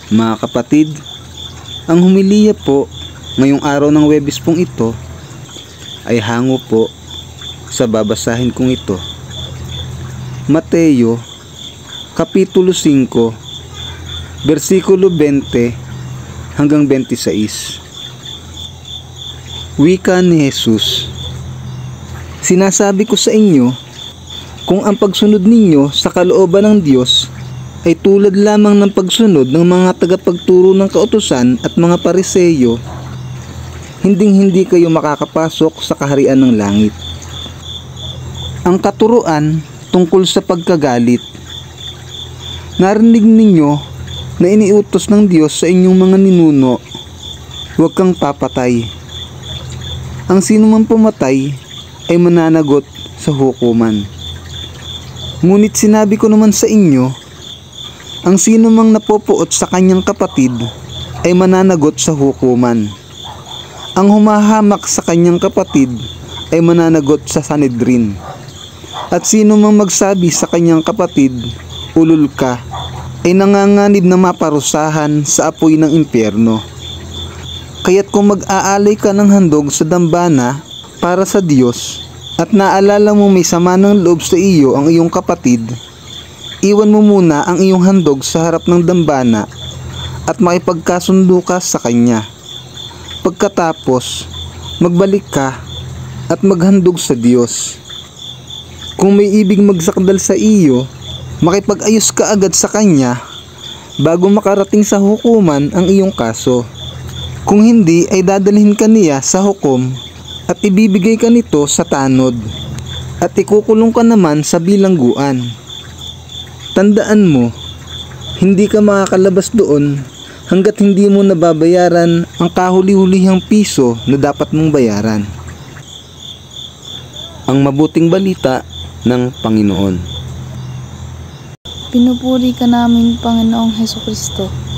Mga kapatid, ang humiliya po ngayong araw ng Huwebes pong ito ay hango po sa babasahin kong ito. Mateo, Kapitulo 5, versikulo 20 hanggang 26. Wika ni Jesus: Sinasabi ko sa inyo, kung ang pagsunod ninyo sa kalooban ng Diyos ay tulad lamang ng pagsunod ng mga tagapagturo ng kautusan at mga Pariseyo, hinding-hindi kayo makakapasok sa kaharian ng langit. Ang katuruan tungkol sa pagkagalit. Narinig ninyo na iniutos ng Diyos sa inyong mga ninuno, huwag kang papatay. Ang sino man pumatay ay mananagot sa hukuman. Ngunit sinabi ko naman sa inyo, ang sino mang napopuot sa kanyang kapatid ay mananagot sa hukuman. Ang humahamak sa kanyang kapatid ay mananagot sa Sanhedrin. At sino mang magsabi sa kanyang kapatid, ulol ka, ay nanganganib na maparusahan sa apoy ng impyerno. Kaya't kung mag-aalay ka ng handog sa dambana para sa Diyos, at naalala mo may sama ng loob sa iyo ang iyong kapatid, iwan mo muna ang iyong handog sa harap ng dambana at makipagkasundo ka sa kanya. Pagkatapos, magbalik ka at maghandog sa Diyos. Kung may ibig magsakdal sa iyo, makipag-ayos ka agad sa kanya bago makarating sa hukuman ang iyong kaso. Kung hindi ay dadalhin ka niya sa hukom at ibibigay ka nito sa tanod at ikukulong ka naman sa bilangguan. Tandaan mo, hindi ka makakalabas doon hanggat hindi mo nababayaran ang kahuli-hulihang piso na dapat mong bayaran. Ang mabuting balita ng Panginoon. Pinupuri ka namin, Panginoong Hesukristo.